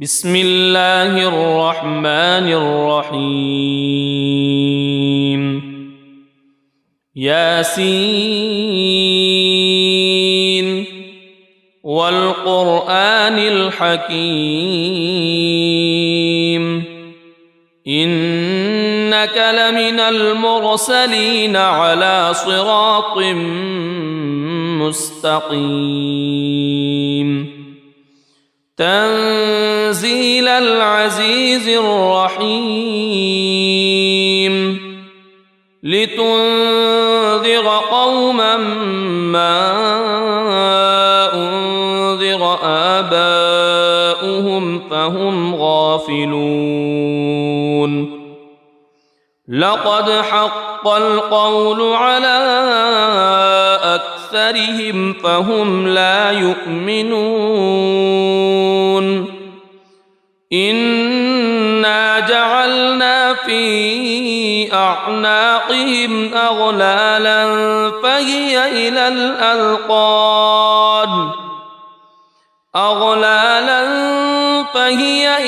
بسم الله الرحمن الرحيم ياسين والقرآن الحكيم إنك لمن المرسلين على صراط مستقيم تنزيل العزيز الرحيم لتنذر قوما ما أنذر آباؤهم فهم غافلون لقد حق القول على أكثرهم فهم لا يؤمنون إنا جعلنا في أعناقهم أغلالا فهي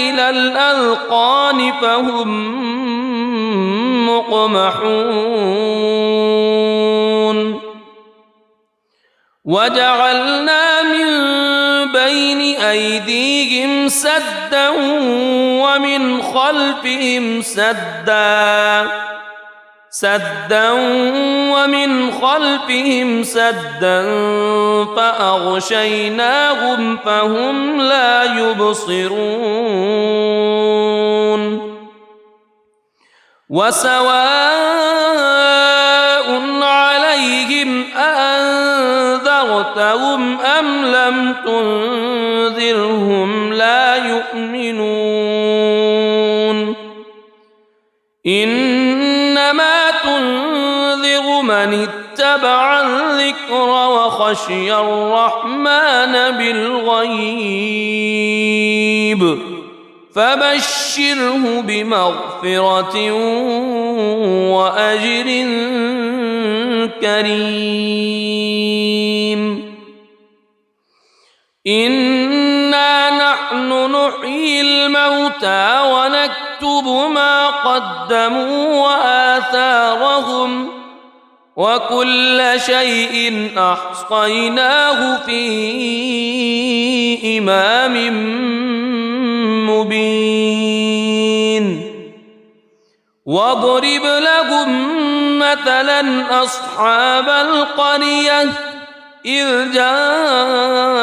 إلى الأذقان فهم مقمحون وجعلنا من بين أيديهم سدا ومن خلفهم سدا فأغشيناهم فهم لا يبصرون وسواء عليهم أأنذرتهم أم لم تنذرهم لا يؤمنون إنما تنذر من اتبع الذكر وخشي الرحمن بالغيب فبشره بمغفرة وأجر كريم إنا نحن نحيي الموتى ونكتب ما قدموا وآثارهم وكل شيء أحصيناه في إمام مبين واضرب لهم مثلا أصحاب القرية إذ جاءها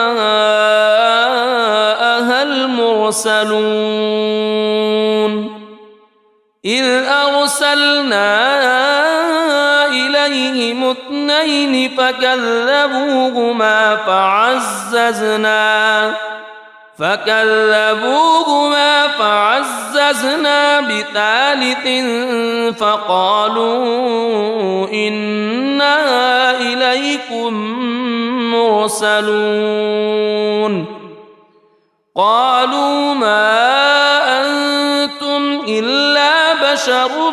المرسلون إذ أرسلنا إليهم اثنين فكذبوهما فعززنا بثالث فقالوا إنا إليكم مرسلون قالوا ما أنتم إلا بشر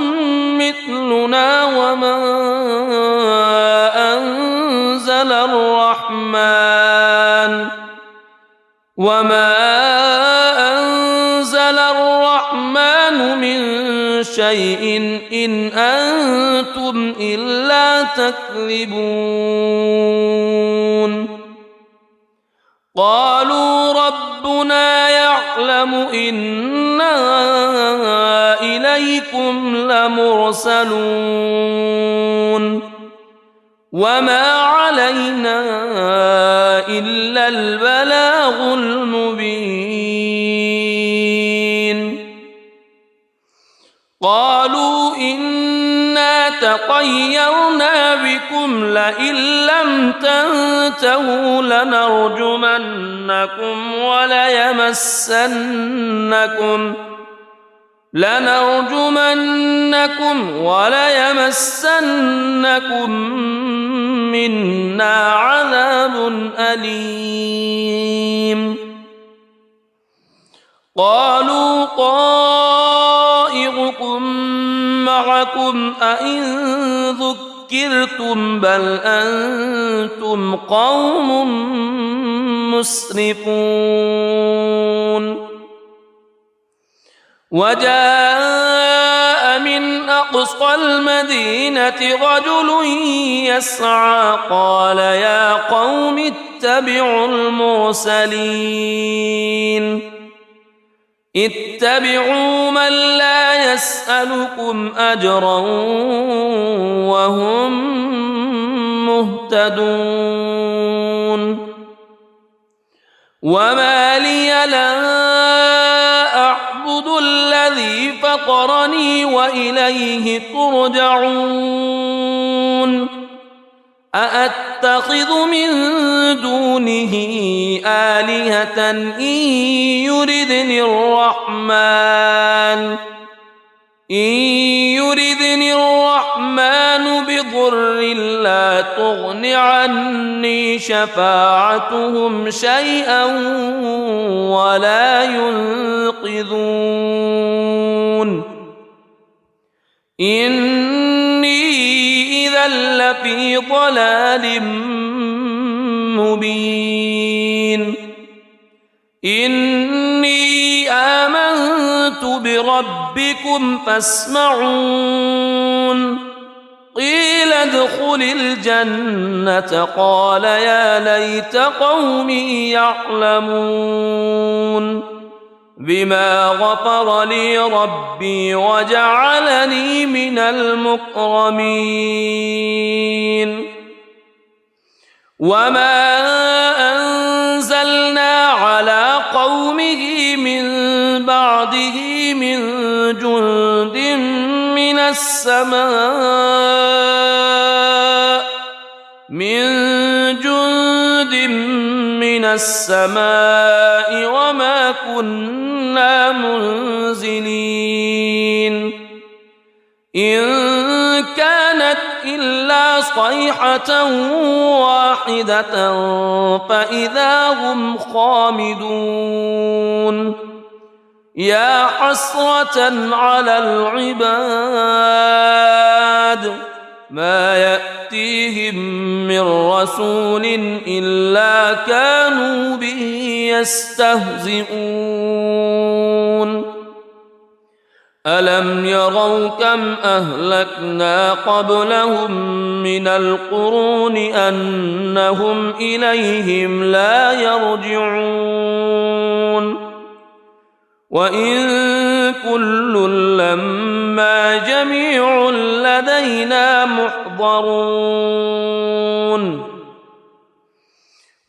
مثلنا وما أنزل الرحمن من شيء إن أنتم إلا تكذبون قالوا ربنا يعلم إنا إليكم لمرسلون وما علينا إلا البلاغ المبين قالوا إنا تطيرنا بكم لئن لم تنتهوا لنرجمنكم وليمسنكم منا عذاب أليم قالوا طائركم معكم أئن ذكرتم بل أنتم قوم مسرفون وجاء من أقصى المدينة رجل يسعى قال يا قوم اتبعوا المرسلين اتبعوا من لا يسألكم أجرا وهم مهتدون وما لي لا أعبد الذي فطرني وإليه ترجعون أأتخذ من دونه آلهة إن يردني الرحمن بضر لا تغن عني شفاعتهم شيئا ولا ينقذون إني إذا لفي ضلال مبين إني آمنت بربكم فاسمعون قيل ادخل الجنة قال يا ليت قومي يعلمون بما غفر لي ربي وجعلني من المكرمين وما أنزلنا على قومه من بعده من جند من السماء وما كنا منزلين إن كانت إلا صيحة واحدة فإذا هم خامدون يا حسرة على العباد ما يأتيهم من رسول إلا كانوا به يستهزئون ألم يروا كم أهلكنا قبلهم من القرون أنهم إليهم لا يرجعون وإن كل لما جميع لدينا محضرون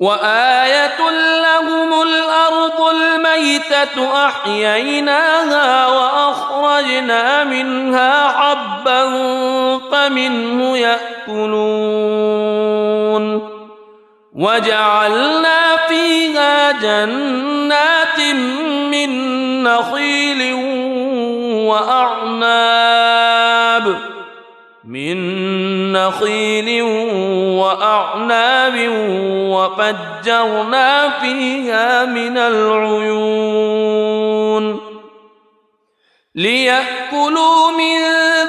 وآية لهم الأرض الميتة أحييناها وأخرجنا منها حبا فمنه يأكلون وجعلنا فيها جنات من نخيل وأعناب وفجرنا فيها من العيون ليأكلوا من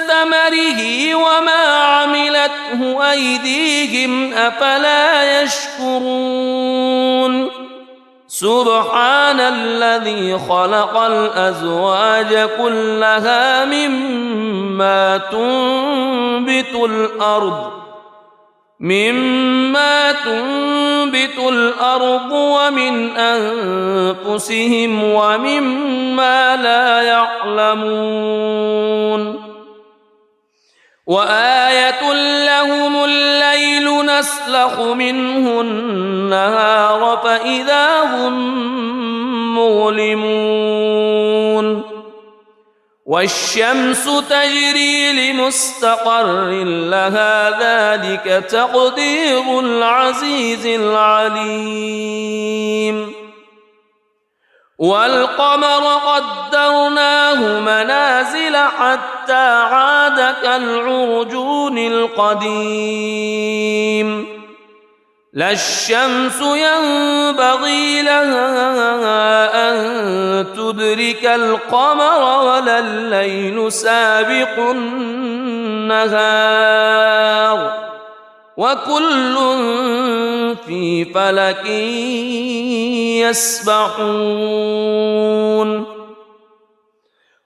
ثمره وما عملته أيديهم أفلا يشكرون سبحان الذي خلق الأزواج كلها مما تنبت الأرض ومن أنفسهم ومما لا يعلمون وآية لهم الليل نسلخ منه النهار فإذا هم مظلمون والشمس تجري لمستقر لها ذلك تقدير العزيز العليم والقمر قدرناه منازل حتى عاد كالعرجون القديم لا الشمس ينبغي لها أن تدرك القمر ولا الليل سابق النهار وكل في فلك يسبحون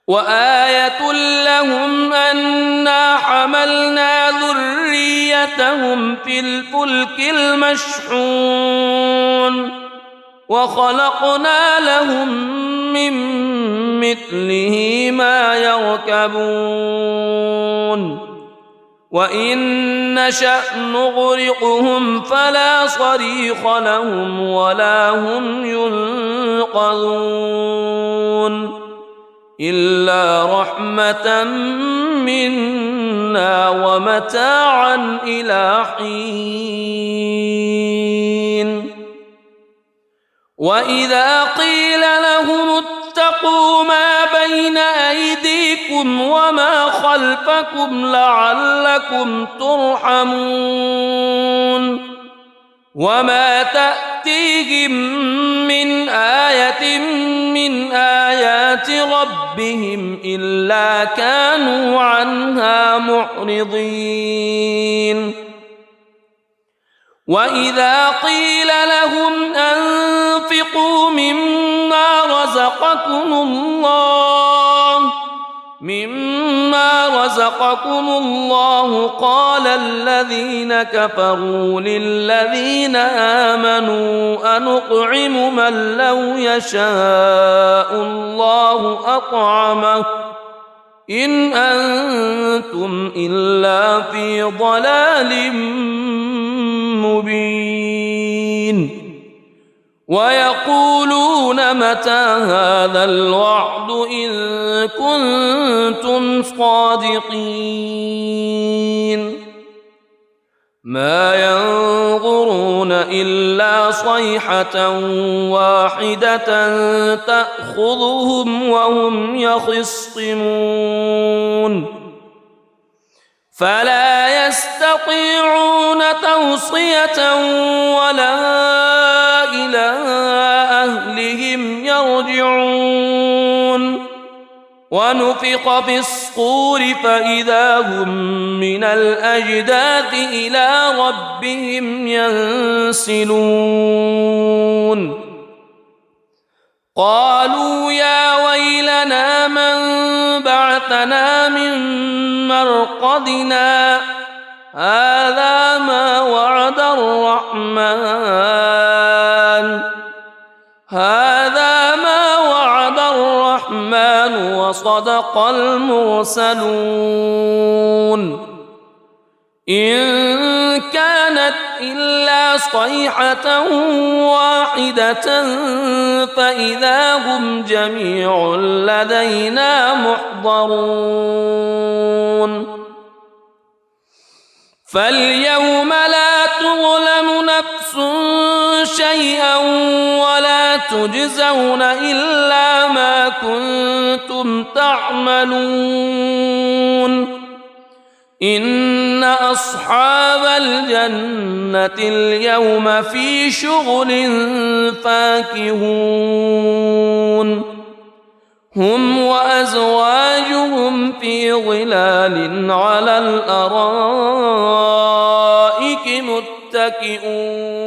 وآية لهم أنا حملنا ذريتهم في الفلك المشحون وخلقنا لهم من مثله ما يركبون وإن نشأ نغرقهم فلا صريخ لهم ولا هم ينقذون إلا رحمة منا ومتاعا إلى حين وإذا قيل لهم اتقوا ما بين أيديكم وما خلفكم لعلكم ترحمون وما تأتيهم من آية من آيات ربهم إلا كانوا عنها معرضين وإذا قيل لهم أنفقوا مما رزقكم الله قال الذين كفروا للذين آمنوا أنطعم من لو يشاء الله أطعمه إن أنتم إلا في ضلال مبين ويقولون متى هذا الوعد إن كنتم صادقين ما ينظرون إلا صيحة واحدة تأخذهم وهم يخصمون فلا يستطيعون توصية ولا إلى أهلهم يرجعون ونفخ في الصور فإذا هم من الأجداث إلى ربهم ينسلون قالوا يا ويلنا من بعثنا من مرقدنا هذا ما وعد الرحمن وصدق المرسلون إن كانت إلا صيحة واحدة فإذا هم جميع لدينا محضرون فاليوم لا تظلم نفس شيئا ولا تجزون إلا ما كنتم تعملون إن أصحاب الجنة اليوم في شغل فاكهون هم وأزواجهم في ظلال على الأرائك متكئون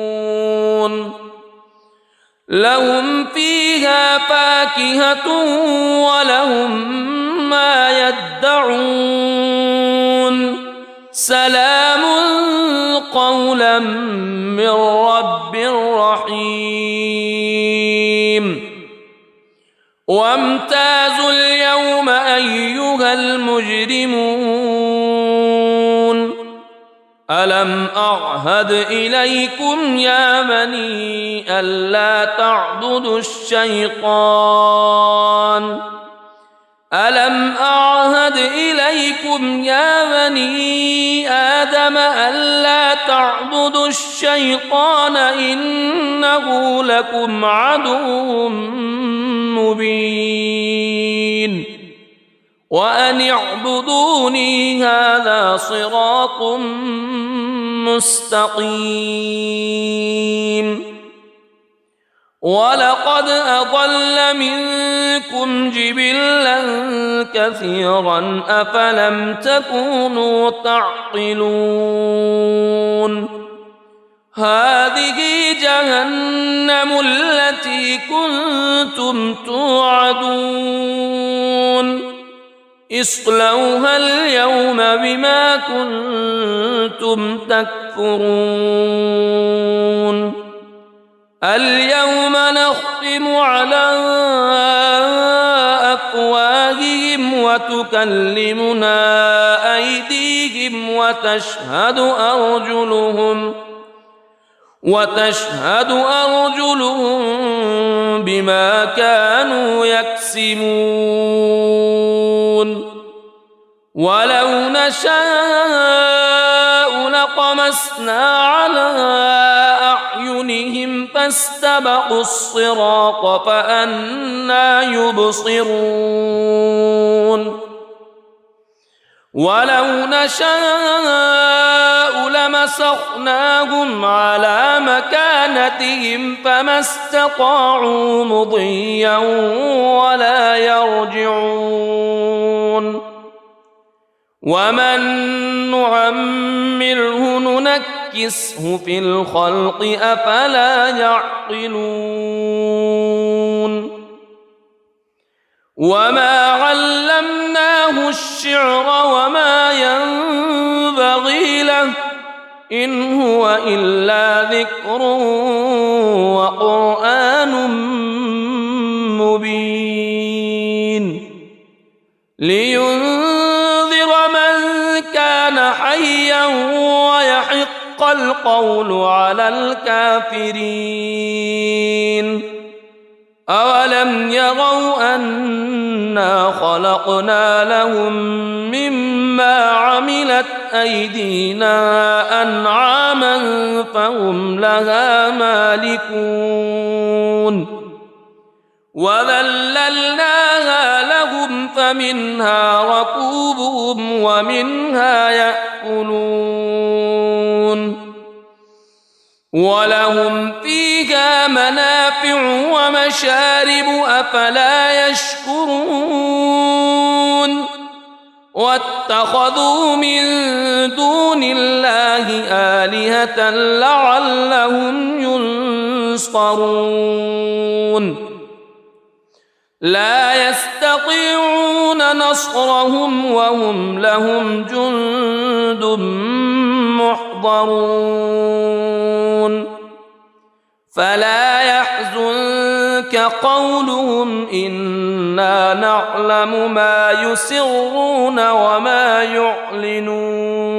لهم فيها فاكهة ولهم ما يدعون سلام قولا من رب رحيم وامتازوا اليوم أيها المجرمون ألم أعهد إليكم يا بني ألا تعبدوا الشيطان ألم أعهد إليكم يا بني آدم ألا تعبدوا الشيطان إنه لكم عدو مبين وأن اعبدوني هذا صراط مستقيم ولقد أضل منكم جبلا كثيرا أفلم تكونوا تعقلون هذه جهنم التي كنتم توعدون اصلوها اليوم بما كنتم تكفرون اليوم نختم على أفواههم وتكلمنا أيديهم وتشهد أرجلهم بما كانوا يكسبون ولو نشاء لطمسنا على أعينهم فاستبقوا الصراط فأنى يبصرون ولو نشاء لمسخناهم على مكانتهم فما استطاعوا مضيا ولا يرجعون ومن نعمره ننكسه في الخلق أفلا يعقلون وما علمناه الشعر وما ينبغي له إن هو إلا ذكر وقرآن مبين لينذر من كان حيا ويحق القول على الكافرين أولم يروا أنا خلقنا لهم مما عملت أيدينا أنعاما فهم لها مالكون وذللناها لهم فمنها ركوبهم ومنها يأكلون ولهم فيها منافع ومشارب أفلا يشكرون واتخذوا من دون الله آلهة لعلهم ينصرون لا يستطيعون نصرهم وهم لهم جند محضرون فلا يحزنك قولهم إنا نعلم ما يسرون وما يعلنون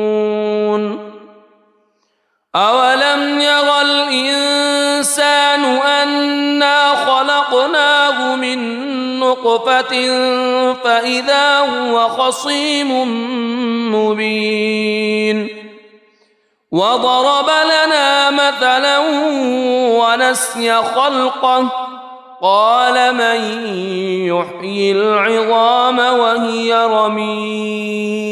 أولم ير الإنسان أنا خلقناه من نطفة فإذا هو خصيم مبين وضرب لنا مثلا ونسي خلقه قال من يحيي العظام وهي رميم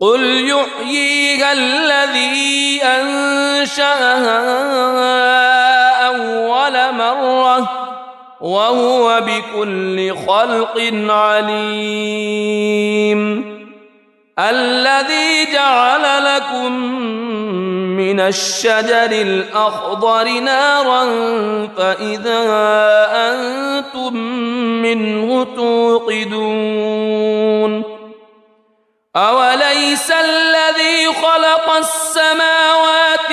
قل يحييها الذي أنشأها أول مرة وهو بكل خلق عليم الذي جعل لكم من الشجر الأخضر نارا فإذا أنتم منه توقدون أوليس الذي خلق السماوات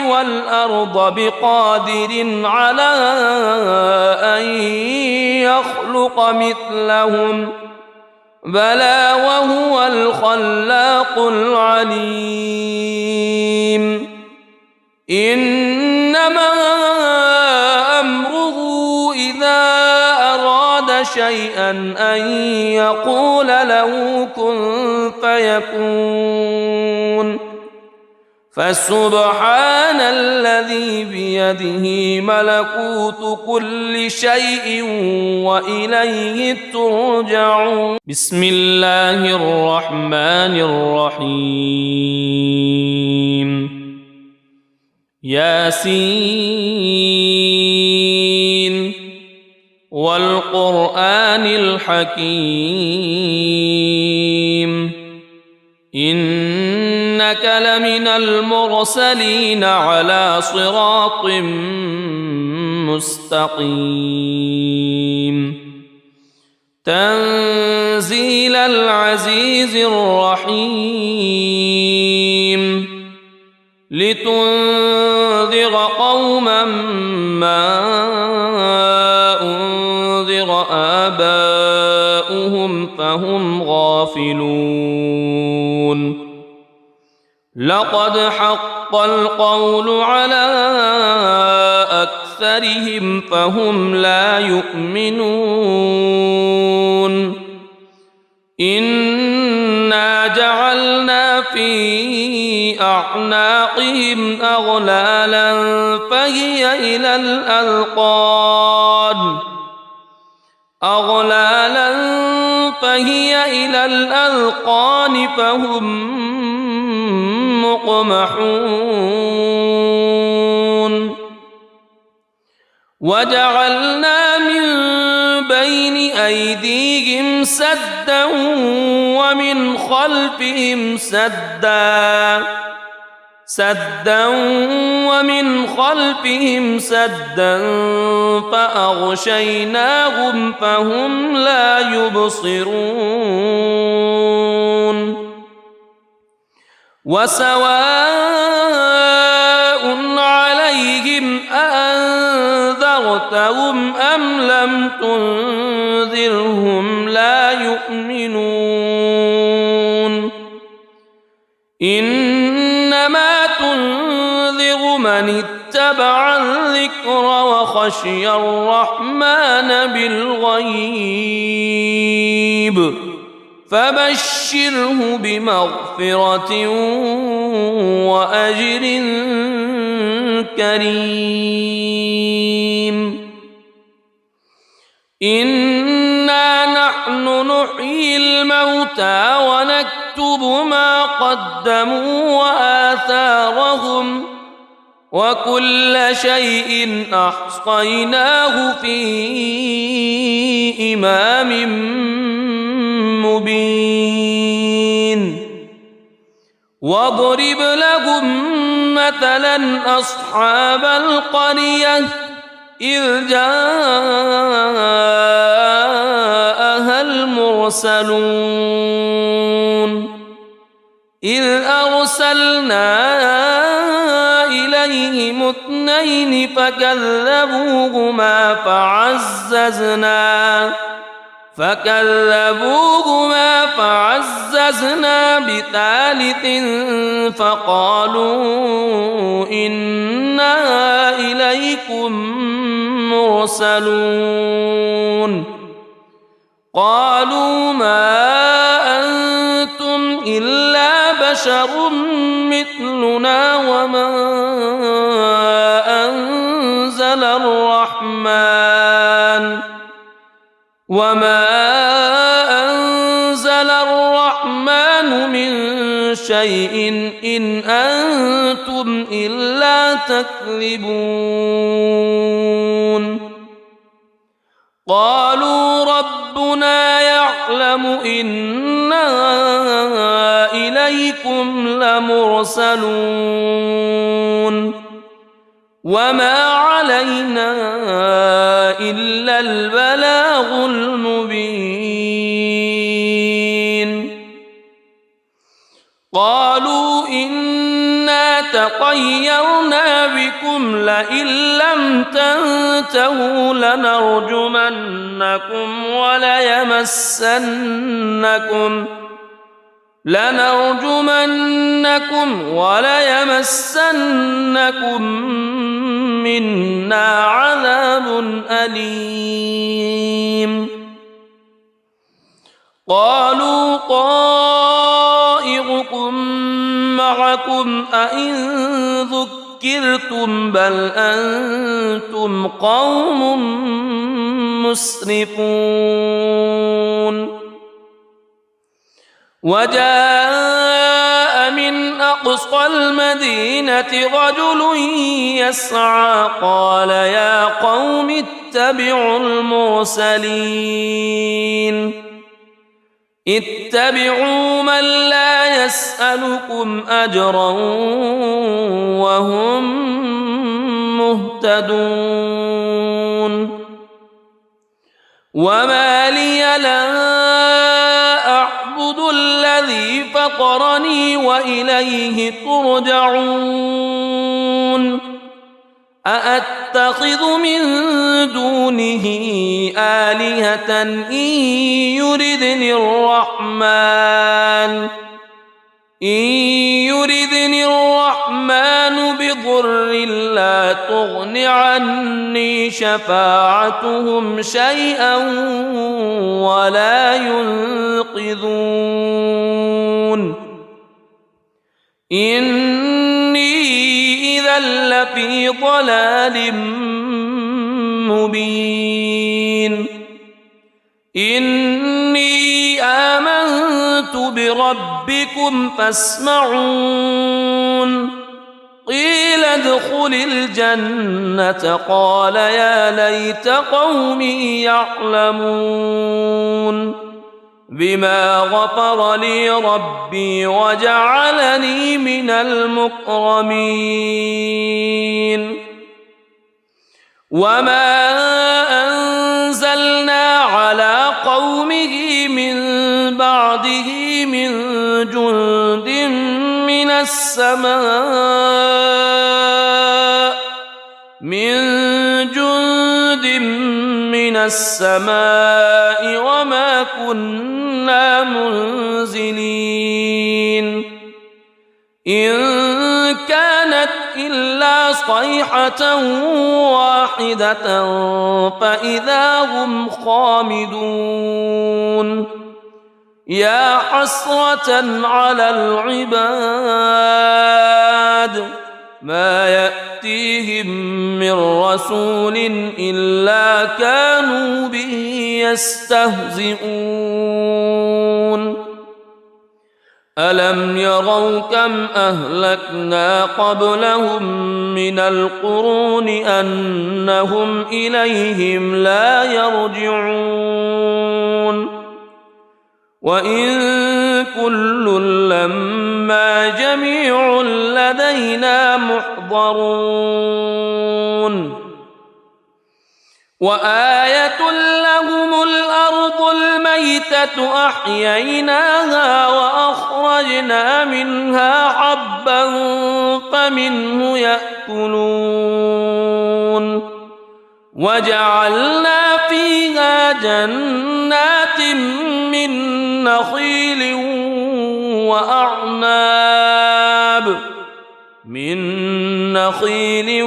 والأرض بقادر على أن يخلق مثلهم بلى وهو الخلاق العليم إنما أمره إذا أراد شيئا أن يقول له كن فيكون فسبحان الذي بيده ملكوت كل شيء وإليه ترجعون بسم الله الرحمن الرحيم ياسين والقرآن الحكيم إنك لمن المرسلين على صراط مستقيم تنزيل العزيز الرحيم لتنذر قوما ما أنذر آباؤهم فهم غافلون لقد حق القول على أكثرهم فهم لا يؤمنون إنا جعلنا في أعناقهم أغلالا فهي إلى الأذقان فهم مقمحون وجعلنا من بين أيديهم سدا ومن خلفهم سدا فأغشيناهم فهم لا يبصرون وسواء عليهم أأنذرتهم أم لم تنذرهم لا يؤمنون إنما تنذر من اتبع الذكر وخشي الرحمن بالغيب فبشره بمغفرة وأجر كريم إنا نحن نحيي الموتى ونكتب ما قدموا وآثارهم وكل شيء أحصيناه في إمام مبين واضرب لهم مثلا أصحاب القرية إذ جاءها المرسلون إذ أرسلنا إليهم اثنين فكذبوهما فعززنا بثالث فقالوا إنا إليكم مرسلون قالوا ما أنتم إلا بشر مثلنا وما أنزل الرحمن من شيء إن أنتم إلا تكذبون قالوا ربنا يعلم إنا إليكم لمرسلون وما علينا إلا البلاغ المبين قالوا إنا تطيرنا بكم لئن لم تنتهوا لنرجمنكم وليمسنكم منا عذاب أليم قالوا طائركم معكم أئن ذكرتم بل أنتم قوم مسرفون وجاء من أقصى المدينة رجل يسعى قال يا قوم اتبعوا من لا يسألكم أجرا وهم مهتدون وما لي لا أعبد الذي فطرني وإليه ترجعون أأتخذ من دونه آلهة إن يردني الرحمن بضر لا تغن عني شفاعتهم شيئا ولا ينقذون إني إذا لفي ضلال مبين إني آمنت بربكم فاسمعون قيل ادخل الجنة قال يا ليت قومي يعلمون بما غفر لي ربي وجعلني من المكرمين وما أنزلنا على قومه من بعده من جند من السماء وما كنا منزلين إن كانت إلا صيحة واحدة فإذا هم خامدون يا حسرة على العباد ما يأتيهم من رسول إلا كانوا به يستهزئون ألم يروا كم أهلكنا قبلهم من القرون أنهم إليهم لا يرجعون وإن كل لما جميع لدينا محضرون وآية لهم الأرض الميتة أحييناها وأخرجنا منها حبا فمنه يأكلون وجعلنا فيها جنات من نخيل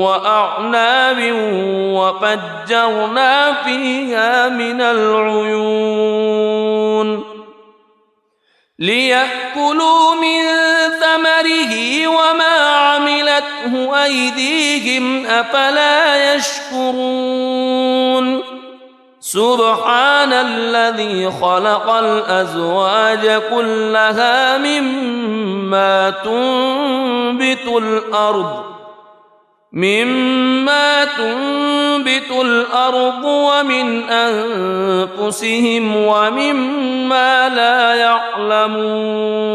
وأعناب وفجرنا فيها من العيون ليأكلوا من ثمره وما عملته أيديهم أفلا يشكرون سبحان الذي خلق الأزواج كلها مما تنبت الأرض ومن أنفسهم ومما لا يعلمون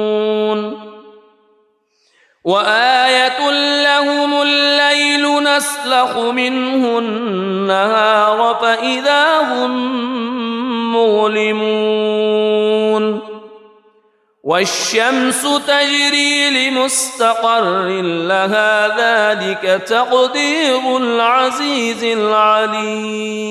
وآية لهم الليل نسلخ منه النهار فإذا هم مظلمون والشمس تجري لمستقر لها ذلك تقدير العزيز العليم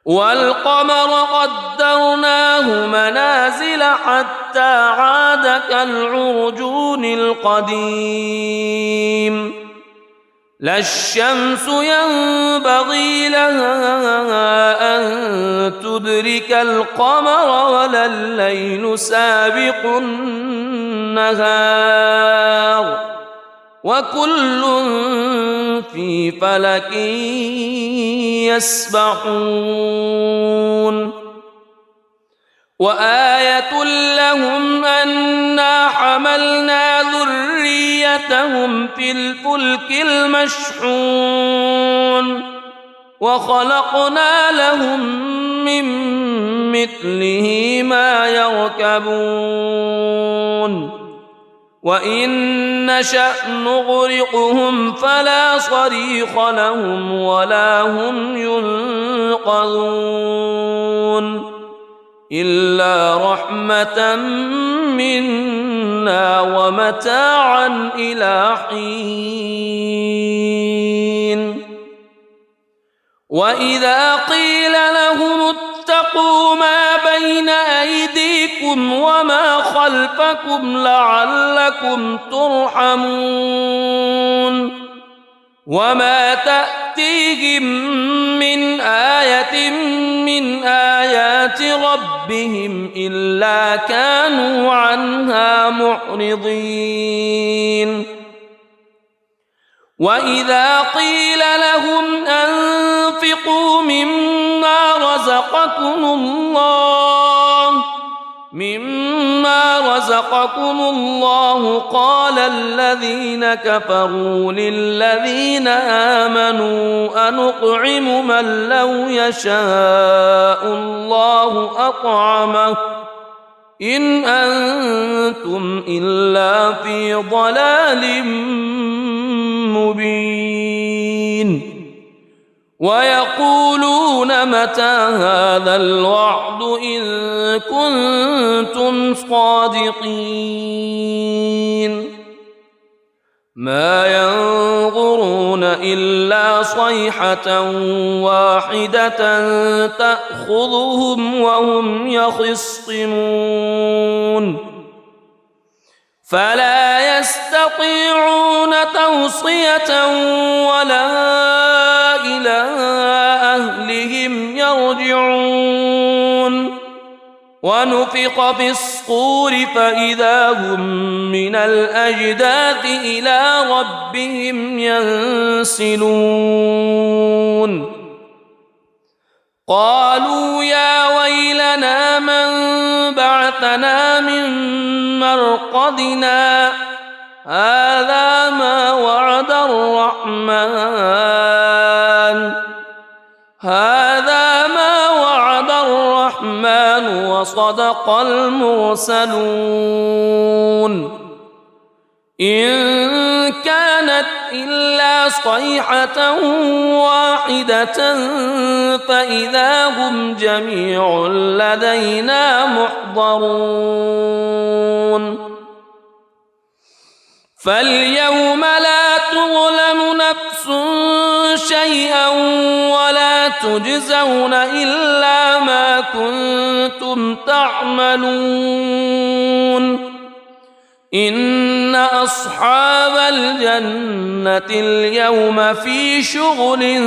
والقمر قدرناه منازل حتى عاد كالعرجون القديم لا الشمس ينبغي لها أن تدرك القمر ولا الليل سابق النهار وكل في فلك يسبحون وآية لهم أنا حملنا ذريتهم في الفلك المشحون وخلقنا لهم من مثله ما يركبون وإن نشأ نغرقهم فلا صريخ لهم ولا هم ينقذون إلا رحمة منا ومتاعا إلى حين وإذا قيل لهم اتقوا ما بين أيديكم وما خلفكم لعلكم ترحمون وما تأتيهم من آية من آيات ربهم إلا كانوا عنها معرضين وإذا قيل لهم أنفقوا مما رزقكم الله قال الذين كفروا للذين آمنوا أنطعم من لو يشاء الله أطعمه إن أنتم إلا في ضلال مبين ويقولون متى هذا الوعد إن كنتم صادقين ما ينظرون إلا صيحة واحدة تأخذهم وهم يخصمون فلا يستطيعون توصية ولا إلى أهلهم يرجعون ونفخ في الصور فإذا هم من الأجداث إلى ربهم ينسلون قالوا يا ويلنا من بعثنا من مرقدنا هذا ما وعد الرحمن وصدق المرسلون إن كانت إلا صيحة واحدة فإذا هم جميع لدينا محضرون فاليوم لا تظلم نفس شيئا ولا تجزون إلا ما كنتم تعملون إن أصحاب الجنة اليوم في شغل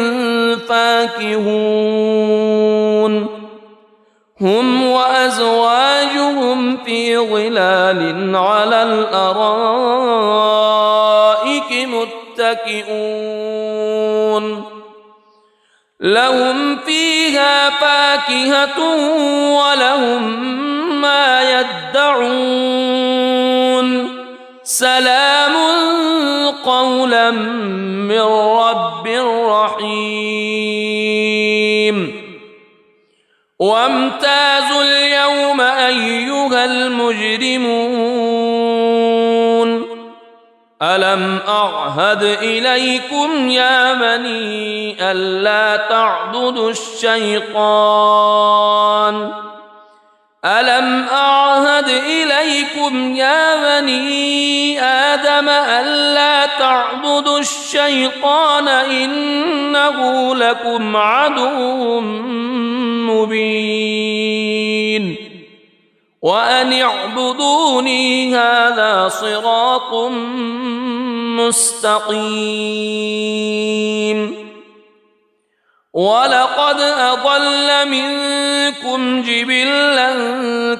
فاكهون هم وأزواجهم في ظلال على الأرائك متكئون لهم فيها فاكهة ولهم ما يدعون سلام قولا من رب رحيم وامتازوا اليوم أيها المجرمون ألم أعهد إليكم يا بني ألا تعبدوا الشيطان ألم أعهد إليكم يا بني آدم ألا تعبدوا الشيطان إنه لكم عدو مبين وأن اعبدوني هذا صراط مستقيم ولقد أضل منكم جبلا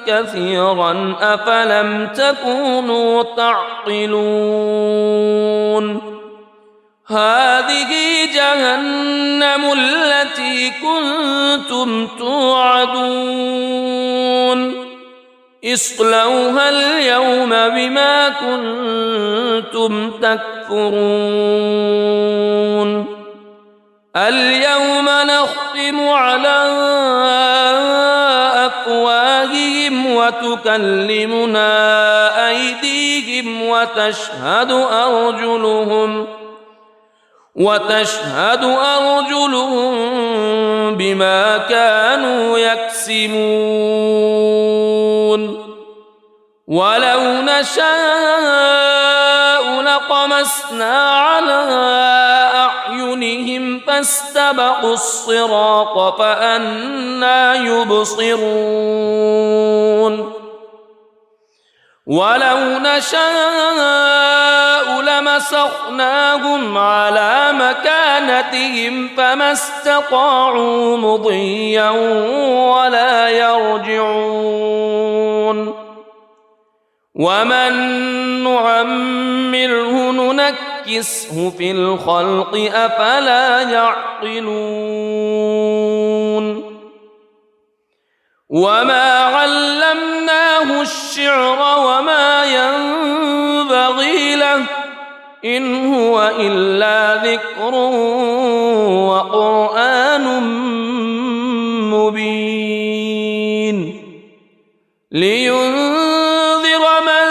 كثيرا أفلم تكونوا تعقلون هذه جهنم التي كنتم توعدون اصلوها اليوم بما كنتم تكفرون اليوم نختم على أفواههم وتكلمنا أيديهم وتشهد أرجلهم بما كانوا يكسبون ولو نشاء لطمسنا على أعينهم فاستبقوا الصراط فأنى يبصرون ولو نشاء لمسخناهم على مكانتهم فما استطاعوا مضيا ولا يرجعون ومن نعمره ننكسه في الخلق أفلا يعقلون وما علمناه الشعر وما ينبغي له إن هو إلا ذكر وقرآن مبين لينذر من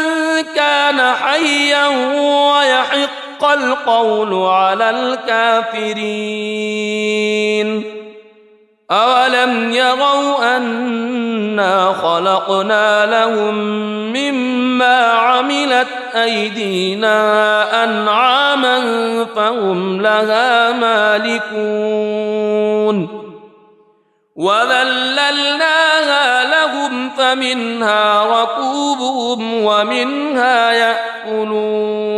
كان حيا ويحق القول على الكافرين أولم يروا أنا خلقنا لهم مما عملت أيدينا أنعاما فهم لها مالكون وذللناها لهم فمنها ركوبهم ومنها يأكلون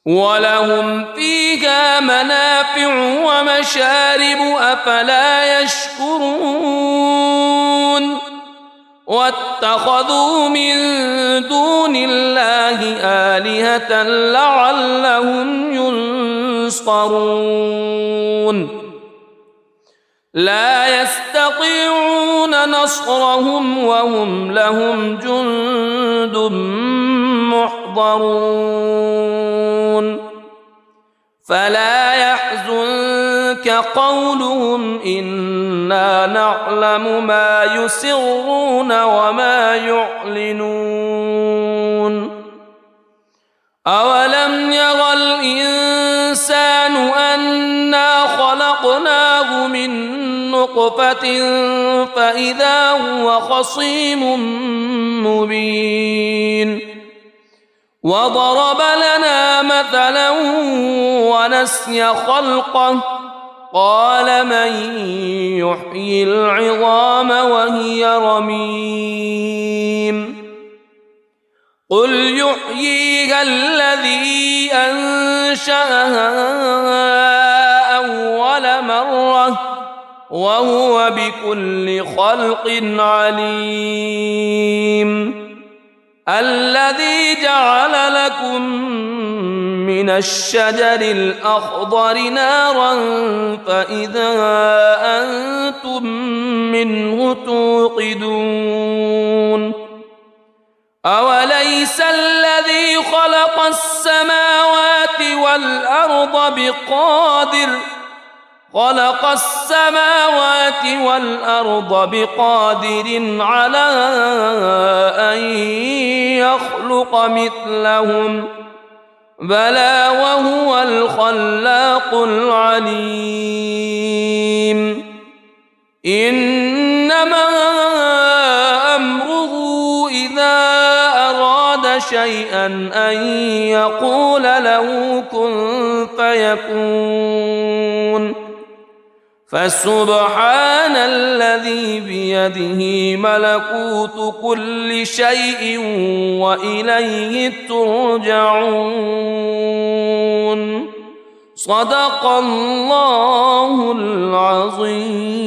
ولهم فيها منافع ومشارب أفلا يشكرون واتخذوا من دون الله آلهة لعلهم ينصرون لا يستطيعون نصرهم وهم لهم جند محضرون فلا يحزنك قولهم إنا نعلم ما يسرون وما يعلنون أولم يرى الإنسان أنا خلقناه من نطفة فإذا هو خصيم مبين وضرب لنا مثلا ونسي خلقه قال من يحيي العظام وهي رميم قل يحييها الذي أنشأها أول مرة وهو بكل خلق عليم الذي جعل لكم من الشجر الأخضر نارا فإذا أنتم منه توقدون أوليس الذي خلق السماوات والأرض بقادر على أن يخلق مثلهم بلى وهو الخلاق العليم إنما أمره إذا أراد شيئا أن يقول له كن فيكون فسبحان الذي بيده ملكوت كل شيء وإليه ترجعون صدق الله العظيم.